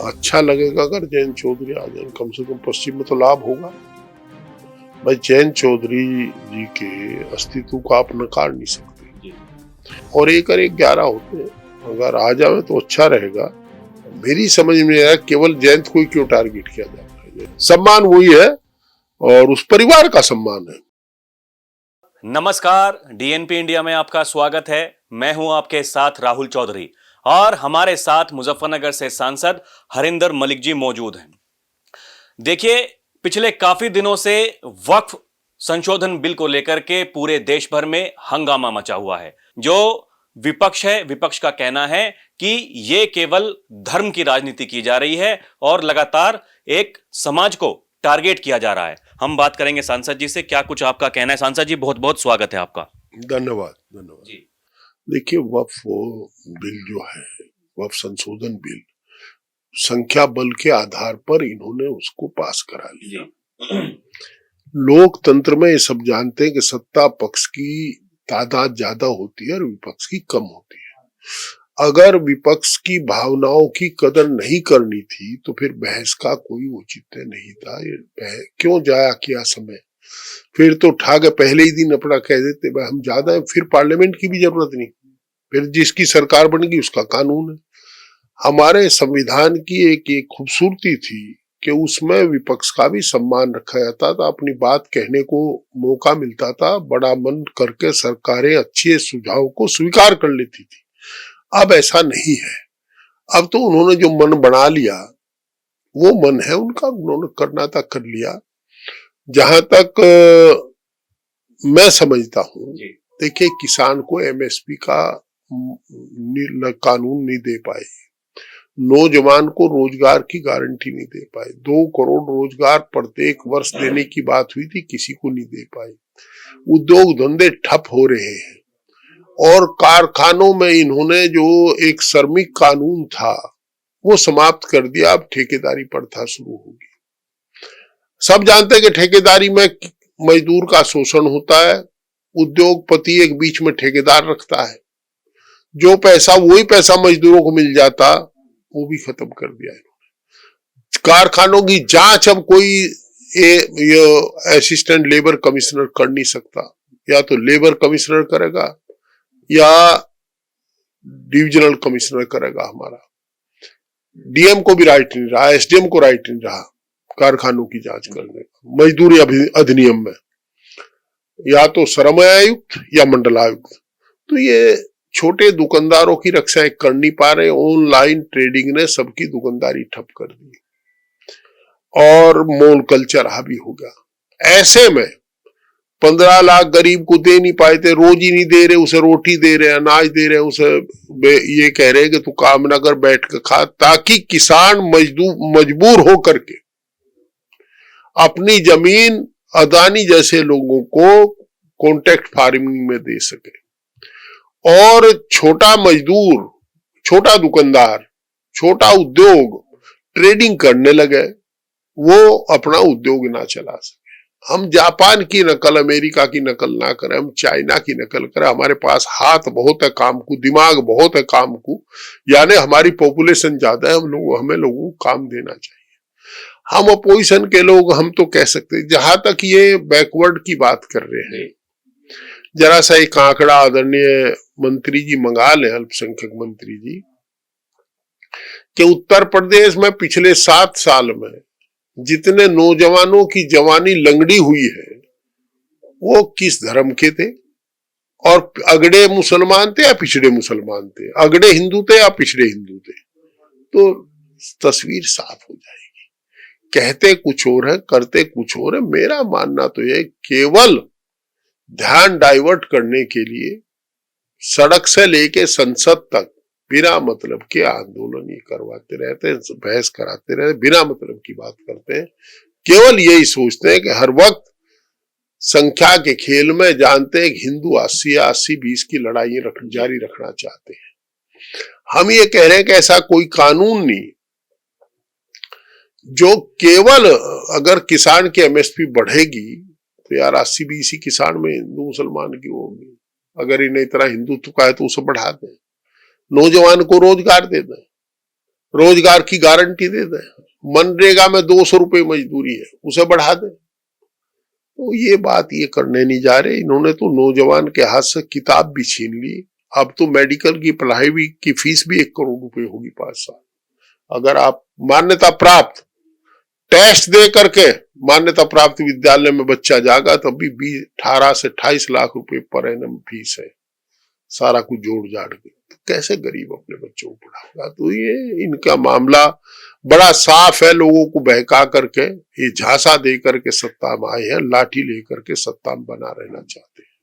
अच्छा लगेगा अगर जयंत चौधरी आ जाए, कम से कम पश्चिम में तो लाभ होगा। भाई जयंत चौधरी जी के अस्तित्व को आप नकार नहीं सकते, और एक और 11 होते हैं, अगर आ जाए तो अच्छा रहेगा। मेरी समझ में आया केवल जयंत को ही क्यों टारगेट किया जाता है। सम्मान वही है और उस परिवार का सम्मान है। नमस्कार, डीएनपी इंडिया में आपका स्वागत है। मैं हूं आपके साथ राहुल चौधरी और हमारे साथ मुजफ्फरनगर से सांसद हरिंदर मलिक जी मौजूद हैं। देखिए, पिछले काफी दिनों से वक्फ संशोधन बिल को लेकर के पूरे देश भर में हंगामा मचा हुआ है। जो विपक्ष है, विपक्ष का कहना है कि यह केवल धर्म की राजनीति की जा रही है और लगातार एक समाज को टारगेट किया जा रहा है। हम बात करेंगे सांसद जी से, क्या कुछ आपका कहना है। सांसद जी, बहुत बहुत स्वागत है आपका। धन्यवाद जी। देखिए, वक्फ बिल जो है, वक्फ संशोधन बिल, संख्या बल के आधार पर इन्होंने उसको पास करा लिया। लोकतंत्र में ये सब जानते हैं कि सत्ता पक्ष की तादाद ज्यादा होती है और विपक्ष की कम होती है। अगर विपक्ष की भावनाओं की कदर नहीं करनी थी तो फिर बहस का कोई औचित्य नहीं था। क्यों जाया किया समय, फिर तो उठा के पहले ही दिन अपना कह देते भाई हम ज्यादा है, फिर पार्लियामेंट की भी जरूरत नहीं, फिर जिसकी सरकार बनेगी उसका कानून है। हमारे संविधान की एक खूबसूरती थी कि उसमें विपक्ष का भी सम्मान रखा जाता था, अपनी बात कहने को मौका मिलता था, बड़ा मन करके सरकारें अच्छे सुझाव को स्वीकार कर लेती थी। अब ऐसा नहीं है। अब तो उन्होंने जो मन बना लिया वो मन है उनका, उन्होंने करना था कर लिया। जहां तक मैं समझता हूं, देखिए किसान को एमएसपी का कानून नहीं दे पाए, नौजवान को रोजगार की गारंटी नहीं दे पाए, 2 करोड़ रोजगार प्रत्येक वर्ष देने की बात हुई थी, किसी को नहीं दे पाए। उद्योग धंधे ठप हो रहे हैं और कारखानों में इन्होंने जो एक श्रमिक कानून था वो समाप्त कर दिया। अब ठेकेदारी प्रथा शुरू होगी। सब जानते हैं कि ठेकेदारी में मजदूर का शोषण होता है। उद्योगपति एक बीच में ठेकेदार रखता है, जो पैसा वही पैसा मजदूरों को मिल जाता, वो भी खत्म कर दिया इन्होंने। कारखानों की जांच अब कोई असिस्टेंट लेबर कमिश्नर कर नहीं सकता, या तो लेबर कमिश्नर करेगा या डिविजनल कमिश्नर करेगा। हमारा डीएम को भी राइट नहीं रहा, एसडीएम को राइट नहीं रहा कारखानों की जांच करने का। मजदूरी अधिनियम में या तो श्रम आयुक्त या मंडलायुक्त। तो ये छोटे दुकानदारों की रक्षा कर नहीं पा रहे। ऑनलाइन ट्रेडिंग ने सबकी दुकानदारी ठप कर दी और मॉल कल्चर हावी हो गया। ऐसे में 15 लाख गरीब को दे नहीं पाए थे, रोजी नहीं दे रहे, उसे रोटी दे रहे, अनाज दे रहे, उसे ये कह रहे कि तू काम न कर, बैठ कर खा, ताकि किसान मजबूर हो करके अपनी जमीन अदानी जैसे लोगों को कॉन्ट्रैक्ट फार्मिंग में दे सके। और छोटा मजदूर, छोटा दुकानदार, छोटा उद्योग ट्रेडिंग करने लगे, वो अपना उद्योग ना चला सके। हम जापान की नकल, अमेरिका की नकल ना करें, हम चाइना की नकल करें। हमारे पास हाथ बहुत है काम को, दिमाग बहुत है काम को, यानी हमारी पॉपुलेशन ज्यादा है, हमें लोगों को काम देना चाहिए। हम अपोजिशन के लोग, हम तो कह सकते हैं, जहां तक ये बैकवर्ड की बात कर रहे हैं, जरा सा एक आंकड़ा आदरणीय मंत्री जी मंगा ले, अल्पसंख्यक मंत्री जी, कि उत्तर प्रदेश में पिछले 7 साल में जितने नौजवानों की जवानी लंगड़ी हुई है वो किस धर्म के थे, और अगड़े मुसलमान थे या पिछड़े मुसलमान थे, अगड़े हिंदू थे या पिछड़े हिंदू थे, तो तस्वीर साफ हो जाएगी। कहते कुछ और है, करते कुछ और है। मेरा मानना तो यह केवल ध्यान डाइवर्ट करने के लिए सड़क से लेके संसद तक बिना मतलब के आंदोलन ये करवाते रहते हैं, बहस कराते रहते, बिना मतलब की बात करते हैं। केवल यही सोचते हैं कि हर वक्त संख्या के खेल में, जानते हैं कि हिंदू 80-20 की लड़ाई जारी रखना चाहते हैं। हम ये कह रहे हैं कि ऐसा कोई कानून नहीं जो केवल, अगर किसान की एमएसपी बढ़ेगी तो यार 80-20 ही किसान में हिंदू मुसलमान की होगी। अगर इन्हें इतना हिंदुत्व का है तो उसे बढ़ा दें, नौजवान को रोजगार दे दें, रोजगार की गारंटी दे दें, मनरेगा में 200 रुपए मजदूरी है उसे बढ़ा दें। तो ये बात ये करने नहीं जा रहे। इन्होंने तो नौजवान के हाथ से किताब भी छीन ली। अब तो मेडिकल की पढ़ाई भी की फीस भी 1 करोड़ रुपए होगी 5 साल। अगर आप मान्यता प्राप्त टेस्ट दे करके मान्यता प्राप्त विद्यालय में बच्चा जाएगा तब भी 18 से 28 लाख रुपए पर एनम फीस है, सारा कुछ जोड़ जाड़ के। तो कैसे गरीब अपने बच्चों को पढ़ाएगा? तो ये इनका मामला बड़ा साफ है। लोगों को बहका करके, ये झांसा दे करके सत्ता में आए हैं, लाठी लेकर के सत्ता में बना रहना चाहते हैं।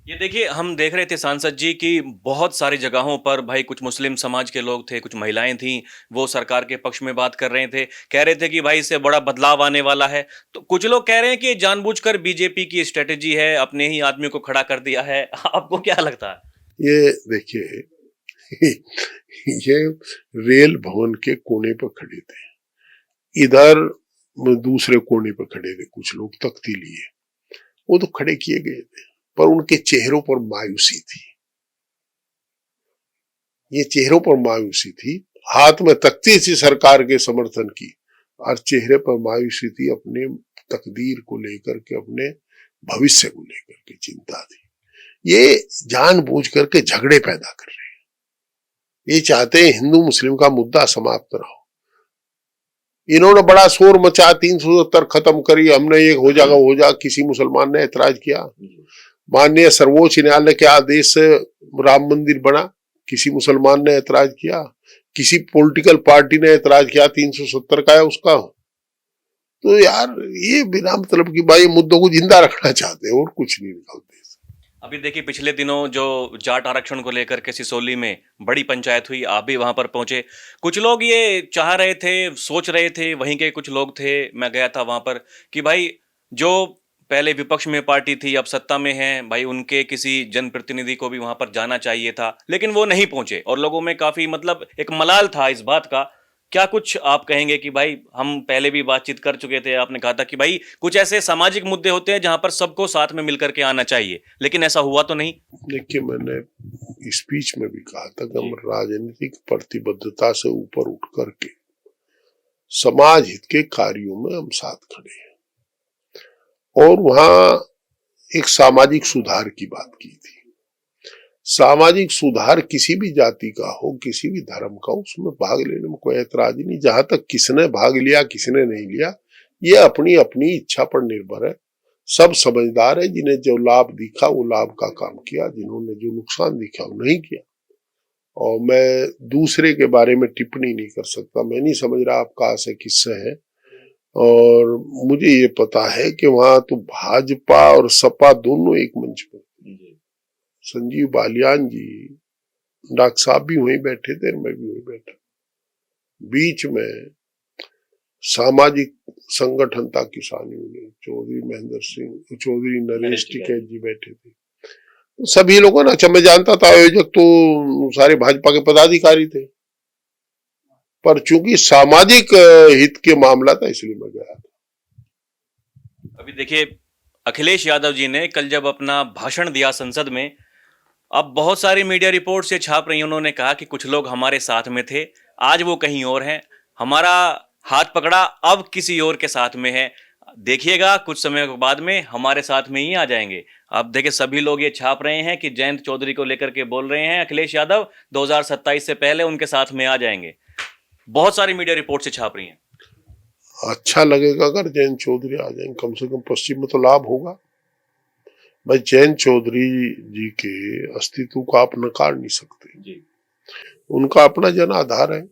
ये देखिए, हम देख रहे थे सांसद जी की बहुत सारी जगहों पर भाई कुछ मुस्लिम समाज के लोग थे, कुछ महिलाएं थीं, वो सरकार के पक्ष में बात कर रहे थे, कह रहे थे कि भाई इससे बड़ा बदलाव आने वाला है। तो कुछ लोग कह रहे हैं कि ये जानबूझकर बीजेपी की स्ट्रेटेजी है, अपने ही आदमी को खड़ा कर दिया है। आपको क्या लगता है? ये देखिए, ये रेल भवन के कोने पर खड़े थे, इधर दूसरे कोने पर खड़े थे कुछ लोग तख्ती लिए, वो तो खड़े किए गए थे, पर उनके चेहरों पर मायूसी थी। ये चेहरों पर मायूसी थी, हाथ में तख्ती थी सरकार के समर्थन की, और चेहरे पर मायूसी थी अपने तकदीर को लेकर के, अपने भविष्य को लेकर के चिंता थी। ये जानबूझ करके झगड़े पैदा कर रहे हैं। ये चाहते हैं हिंदू मुस्लिम का मुद्दा समाप्त ना हो। इन्होंने बड़ा शोर मचा, 370 खत्म करी, हमने ये हो जाएगा हो जाएगा। किसी मुसलमान ने ऐतराज किया? माननीय सर्वोच्च न्यायालय के आदेश से राम मंदिर बना, किसी मुसलमान ने ऐतराज किया? किसी पॉलिटिकल पार्टी ने ऐतराज किया 370 का है उसका? तो यार ये बिना मतलब की भाई मुद्दों को जिंदा रखना चाहते हैं और कुछ नहीं निकलते। अभी देखिए, पिछले दिनों जो जाट आरक्षण को लेकर के सिसोली में बड़ी पंचायत हुई, आप भी वहां पर पहुंचे। कुछ लोग ये चाह रहे थे, सोच रहे थे, वहीं के कुछ लोग थे, मैं गया था वहां पर, कि भाई जो पहले विपक्ष में पार्टी थी अब सत्ता में है, भाई उनके किसी जनप्रतिनिधि को भी वहां पर जाना चाहिए था, लेकिन वो नहीं पहुंचे। और लोगों में काफी मतलब एक मलाल था इस बात का। क्या कुछ आप कहेंगे कि भाई हम पहले भी बातचीत कर चुके थे, आपने कहा था कि भाई कुछ ऐसे सामाजिक मुद्दे होते हैं जहां पर सबको साथ में मिलकर के आना चाहिए, लेकिन ऐसा हुआ तो नहीं? देखिए, मैंने स्पीच में भी कहा था कि हम राजनीतिक प्रतिबद्धता से ऊपर उठ करके समाज हित के कार्यों में हम साथ खड़े हैं, और वहां एक सामाजिक सुधार की बात की थी। सामाजिक सुधार किसी भी जाति का हो, किसी भी धर्म का, उसमें भाग लेने में कोई ऐतराज नहीं। जहां तक किसने भाग लिया किसने नहीं लिया, ये अपनी अपनी इच्छा पर निर्भर है। सब समझदार है, जिन्हें जो लाभ दिखा वो लाभ का काम किया, जिन्होंने जो नुकसान दिखा वो नहीं किया। और मैं दूसरे के बारे में टिप्पणी नहीं कर सकता। मैं नहीं समझ रहा आप कहां से किससे है। और मुझे ये पता है कि वहां तो भाजपा और सपा दोनों एक मंच पर, संजीव बालियान जी, डॉक्टर साहब भी वहीं बैठे थे, मैं भी वहीं बैठा। बीच में सामाजिक संगठन था किसान यूनियन, चौधरी महेंद्र सिंह, चौधरी नरेश टिकैत जी बैठे थे। तो सभी लोगों ने, अच्छा मैं जानता था आयोजक तो सारे भाजपा के पदाधिकारी थे, पर चूंकि सामाजिक हित के मामला था इसलिए मैं गया था। अभी देखिए, अखिलेश यादव जी ने कल जब अपना भाषण दिया संसद में, अब बहुत सारी मीडिया रिपोर्ट से छाप रही, उन्होंने कहा कि कुछ लोग हमारे साथ में थे, आज वो कहीं और हैं, हमारा हाथ पकड़ा, अब किसी और के साथ में है, देखिएगा कुछ समय के बाद में हमारे साथ में ही आ जाएंगे। अब देखिए, सभी लोग ये छाप रहे हैं कि जयंत चौधरी को लेकर के बोल रहे हैं अखिलेश यादव 2027 से पहले उनके साथ में आ जाएंगे। बहुत सारी मीडिया रिपोर्ट से छाप रही हैं। अच्छा लगेगा अगर जयंत चौधरी आ जाएंगे, कम से कम पश्चिम में तो लाभ होगा। भाई जयंत चौधरी जी के अस्तित्व को आप नकार नहीं सकते जी। उनका अपना जन आधार है,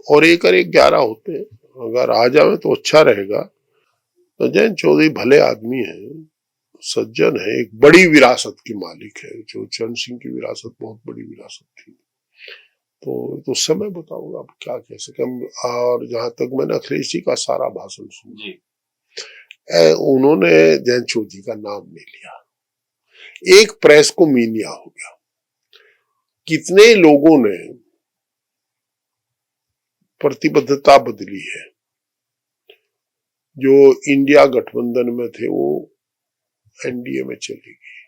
और एक और एक 11 होते हैं। अगर आ जाए तो अच्छा रहेगा। तो जयंत चौधरी भले आदमी है, सज्जन है, एक बड़ी विरासत की मालिक है। जो चरण सिंह की विरासत बहुत बड़ी विरासत थी। तो समय बताऊंगा आप क्या कह सके। और जहां तक मैंने अखिलेश जी का सारा भाषण सुना, उन्होंने जयंत चौधरी का नाम नहीं लिया। एक प्रेस को मीनिया हो गया। कितने लोगों ने प्रतिबद्धता बदली है। जो इंडिया गठबंधन में थे वो एनडीए में चले गए।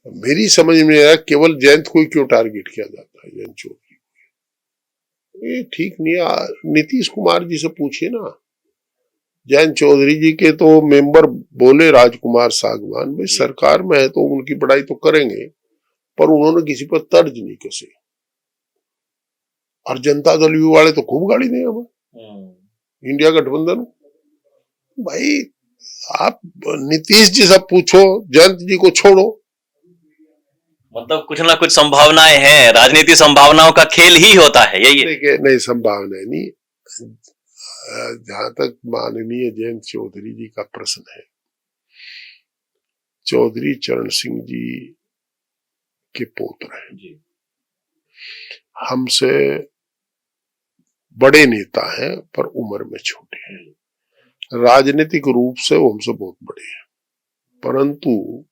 मेरी समझ में आया केवल जयंत को क्यों टारगेट किया जाता है, जयंत चौधरी को। ये ठीक नहीं है। नीतीश कुमार जी से पूछिए ना, जयंत चौधरी जी के तो मेंबर बोले राजकुमार सागवान, भाई सरकार में है तो उनकी बड़ाई तो करेंगे, पर उन्होंने किसी पर तर्ज नहीं कसे। और जनता दल यू वाले तो खूब गाड़ी दें हमें, इंडिया गठबंधन। भाई आप नीतीश जी से पूछो, जयंत जी को छोड़ो। मतलब कुछ ना कुछ संभावनाएं हैं, राजनीति संभावनाओं का खेल ही होता है, यही है। देखिए नहीं, संभावना नहीं। जहां तक माननीय जयंत चौधरी जी का प्रश्न है, चौधरी चरण सिंह जी के पुत्र हैं, हमसे बड़े नेता हैं पर उम्र में छोटे हैं। राजनीतिक रूप से वो हमसे बहुत बड़े हैं, परंतु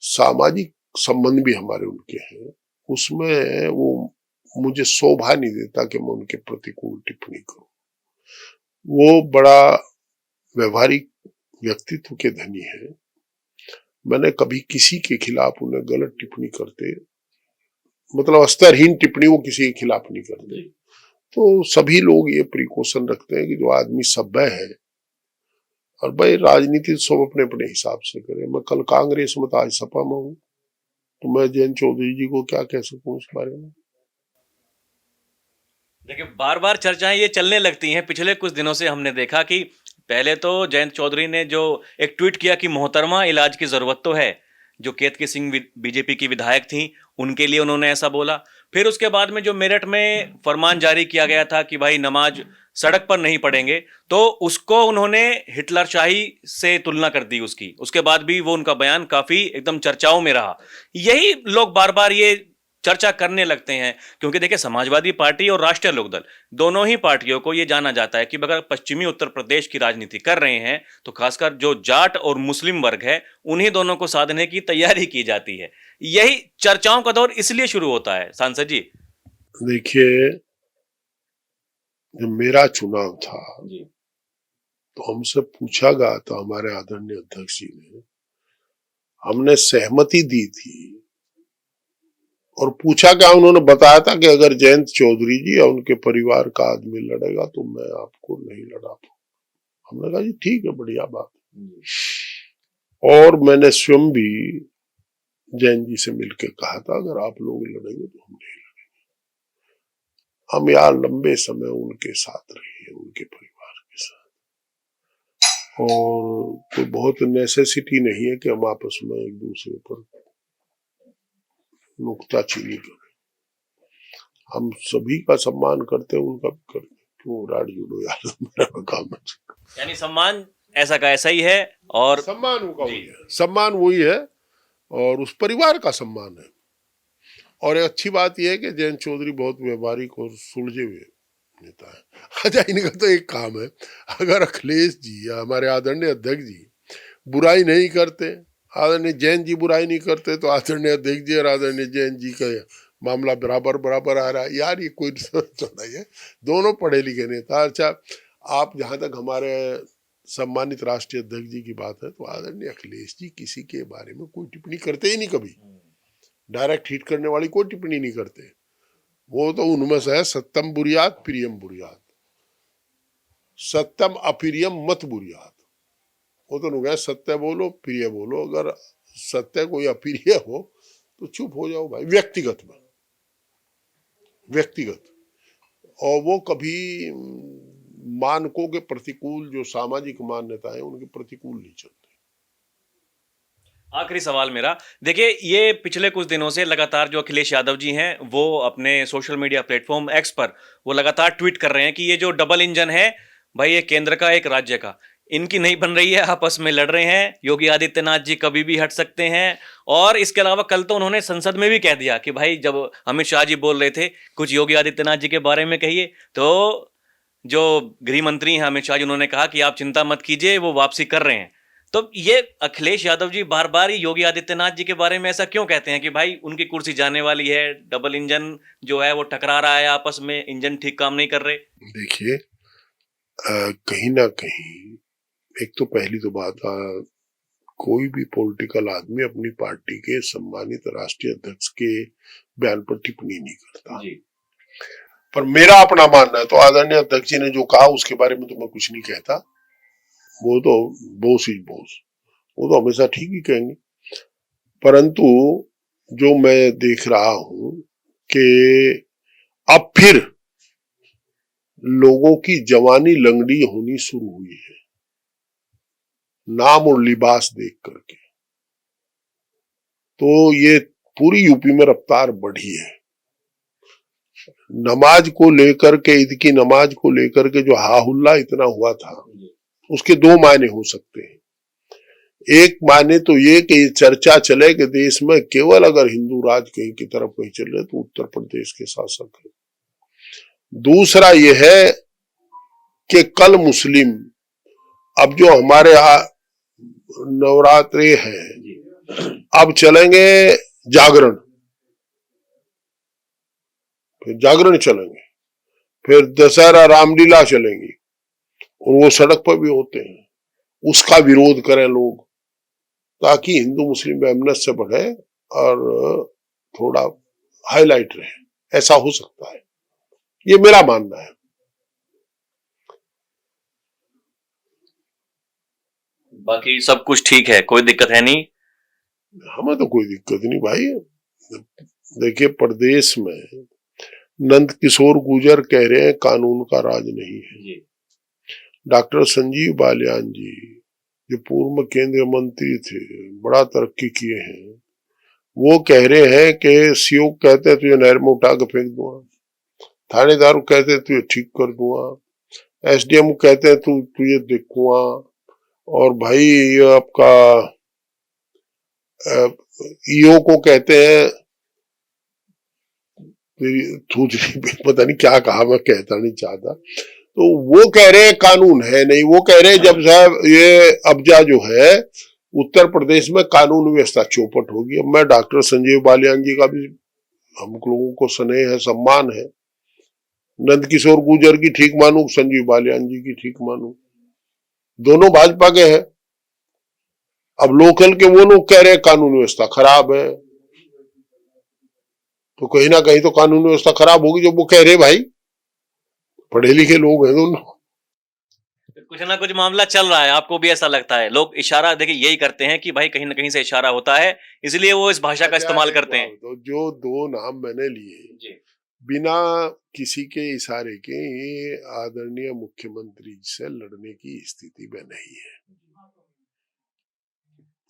सामाजिक संबंध भी हमारे उनके हैं। उसमें वो मुझे शोभा नहीं देता कि मैं उनके प्रतिकूल टिप्पणी करूं। वो बड़ा व्यवहारिक व्यक्तित्व के धनी है। मैंने कभी किसी के खिलाफ उन्हें गलत टिप्पणी करते, मतलब स्तरहीन टिप्पणी वो किसी के खिलाफ नहीं करते। तो सभी लोग ये प्रिकॉशन रखते हैं कि जो आदमी सभ्य है, और भाई राजनीति सब अपने अपने हिसाब से करें। मैं कल कांग्रेस में था, आज सपा में हूं, तो मैं जयंत चौधरी जी को क्या कह सकूं इस बारे में। देखिए बार बार चर्चाएं ये चलने लगती हैं। पिछले कुछ दिनों से हमने देखा कि पहले तो जयंत चौधरी ने जो एक ट्वीट किया कि मोहतरमा इलाज की जरूरत तो है, जो केतकी सिंह बीजेपी की विधायक थी उनके लिए उन्होंने ऐसा बोला। फिर उसके बाद में जो मेरठ में फरमान जारी किया गया था कि भाई नमाज सड़क पर नहीं पढ़ेंगे, तो उसको उन्होंने हिटलरशाही से तुलना कर दी उसकी। उसके बाद भी वो उनका बयान काफी एकदम चर्चाओं में रहा। यही लोग बार बार ये चर्चा करने लगते हैं, क्योंकि देखिए समाजवादी पार्टी और राष्ट्रीय लोकदल दोनों ही पार्टियों को यह जाना जाता है कि अगर पश्चिमी उत्तर प्रदेश की राजनीति कर रहे हैं तो खासकर जो जाट और मुस्लिम वर्ग है उन्हीं दोनों को साधने की तैयारी की जाती है। यही चर्चाओं का दौर इसलिए शुरू होता है। सांसद जी देखिए, जब मेरा चुनाव था तो हमसे पूछा गया था, हमारे आदरणीय अध्यक्ष जी ने, हमने सहमति दी थी और पूछा क्या, उन्होंने बताया था कि अगर जयंत चौधरी जी या उनके परिवार का आदमी लड़ेगा तो मैं आपको नहीं लड़ा पाऊंगा। हमने कहा जी ठीक है, बढ़िया बात। और मैंने स्वयं भी जयंत जी से मिलकर कहा था अगर आप लोग लड़ेंगे तो हम नहीं लड़ेंगे। हम यार लंबे समय उनके साथ रहे हैं, उनके परिवार के साथ, और कोई बहुत नेसेसिटी नहीं है कि हम आपस में एक दूसरे पर नुक्ताचीनी करें। हम सभी का सम्मान करते हैं, उनका भी करते हैं। क्यों राड जुड़ो यार, मेरा काम है। यानी सम्मान ऐसा का ऐसा ही है, और सम्मान का वही है, सम्मान वही है, और उस परिवार का सम्मान है। और एक अच्छी बात यह है कि जयंत चौधरी बहुत व्यवहारिक और सुलझे हुए नेता है। अच्छा, इनका तो एक काम है, अगर अखिलेश जी या हमारे आदरणीय अध्यक्ष जी बुराई नहीं करते, आदरणीय जैन जी बुराई नहीं करते, तो आदरणीय अध्यक्ष जी और आदरणीय जैन जी का मामला बराबर बराबर आ रहा है। यार ये कोई नहीं है, दोनों पढ़े लिखे नेता। अच्छा, आप जहां तक हमारे सम्मानित राष्ट्रीय अध्यक्ष जी की बात है, तो आदरणीय अखिलेश जी किसी के बारे में कोई टिप्पणी करते ही नहीं, कभी डायरेक्ट हिट करने वाली कोई टिप्पणी नहीं करते। वो तो उनमें से है सत्यम बुरियात प्रियम बुरियात, सत्यम अप्रियम मत बुरियात। वो तो गया सत्य बोलो प्रिय बोलो, अगर सत्य कोई अप्रिय हो तो चुप हो जाओ भाई, व्यक्तिगत में, व्यक्तिगत। और वो कभी मानकों के प्रतिकूल, जो सामाजिक मान्यता है उनके प्रतिकूल नहीं चलते। आखिरी सवाल मेरा, देखिए ये पिछले कुछ दिनों से लगातार जो अखिलेश यादव जी हैं वो अपने सोशल मीडिया प्लेटफॉर्म एक्स पर वो लगातार ट्वीट कर रहे हैं कि ये जो डबल इंजन है भाई, ये केंद्र का एक राज्य का, इनकी नहीं बन रही है, आपस में लड़ रहे हैं। योगी आदित्यनाथ जी कभी भी हट सकते हैं। और इसके अलावा कल तो उन्होंने संसद में भी कह दिया कि भाई जब अमित शाह जी बोल रहे थे कुछ योगी आदित्यनाथ जी के बारे में कहिए, तो जो गृह मंत्री हैं अमित शाह जी, उन्होंने कहा कि आप चिंता मत कीजिए, वो वापसी कर रहे हैं। तो ये अखिलेश यादव जी बार बार ही योगी आदित्यनाथ जी के बारे में ऐसा क्यों कहते हैं कि भाई उनकी कुर्सी जाने वाली है, डबल इंजन जो है वो टकरा रहा है आपस में, इंजन ठीक काम नहीं कर रहे? देखिए, कहीं ना कहीं एक तो पहली तो बात, कोई भी पॉलिटिकल आदमी अपनी पार्टी के सम्मानित राष्ट्रीय अध्यक्ष के बयान पर टिप्पणी नहीं करता जी। पर मेरा अपना मानना है, तो आदरणीय अध्यक्ष जी ने जो कहा उसके बारे में तो मैं कुछ नहीं कहता। वो तो बोस ही बोस, वो तो हमेशा ठीक ही कहेंगे। परंतु जो मैं देख रहा हूं कि अब फिर लोगों की जवानी लंगड़ी होनी शुरू हुई है, नाम और लिबास देख करके। तो ये पूरी यूपी में रफ्तार बढ़ी है। नमाज को लेकर के, ईद की नमाज को लेकर के जो हाहुल्ला इतना हुआ था, उसके दो मायने हो सकते हैं। एक मायने तो ये कि चर्चा चले कि देश में केवल अगर हिंदू राज कहीं की तरफ कहीं चल रहे तो उत्तर प्रदेश के शासक है। दूसरा ये है कि कल मुस्लिम, अब जो हमारे यहाँ नवरात्रे हैं, अब चलेंगे जागरण, फिर जागरण चलेंगे, फिर दशहरा रामलीला चलेंगी, और वो सड़क पर भी होते हैं। उसका विरोध करें लोग, ताकि हिंदू मुस्लिम एमनेस से बढ़े और थोड़ा हाईलाइट रहे। ऐसा हो सकता है, ये मेरा मानना है। बाकी सब कुछ ठीक है, कोई दिक्कत है नहीं? हमें तो कोई दिक्कत नहीं भाई। देखिए, प्रदेश में नंद किशोर गुर्जर कह रहे हैं कानून का राज नहीं है। डॉक्टर संजीव बालियान जी जो पूर्व केंद्रीय मंत्री थे, बड़ा तरक्की किए हैं, वो कह रहे हैं कि सीओ कहते हैं तुझे नहर में उठा के फेंक दूंगा, थानेदार कहते हैं तुझे ठीक कर दूंगा, एसडीएम कहते हैं तुझे देखूंगा, और भाई ये आपका ईओ को कहते हैं पता नहीं क्या कहा, मैं कहता नहीं चाहता। तो वो कह रहे हैं कानून है नहीं। वो कह रहे हैं जब साहब ये अब्जा जो है उत्तर प्रदेश में कानून व्यवस्था चौपट होगी। अब मैं डॉक्टर संजीव बालियान जी का भी हम लोगों को स्नेह है, सम्मान है। नंद किशोर गुर्जर की ठीक मानू, संजीव बालियान जी की ठीक मानू, दोनों भाजपा के हैं। अब लोकल के वो लोग कह रहे हैं कानून व्यवस्था खराब है, तो कहीं ना कहीं तो कानून व्यवस्था खराब होगी जो वो कह रहे। भाई पढ़े लिखे लोग हैं दोनों। कुछ ना कुछ मामला चल रहा है, आपको भी ऐसा लगता है? लोग इशारा देखिए यही करते हैं कि भाई कहीं ना कहीं से इशारा होता है, इसलिए वो इस भाषा का इस्तेमाल करते हैं। तो जो दो नाम मैंने लिए बिना किसी के इशारे के, ये आदरणीय मुख्यमंत्री से लड़ने की स्थिति में नहीं है।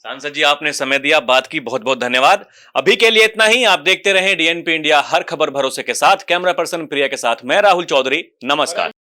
सांसद जी, आपने समय दिया, बात की, बहुत बहुत धन्यवाद। अभी के लिए इतना ही। आप देखते रहें डीएनपी इंडिया, हर खबर भरोसे के साथ। कैमरा पर्सन प्रिया के साथ मैं राहुल चौधरी, नमस्कार।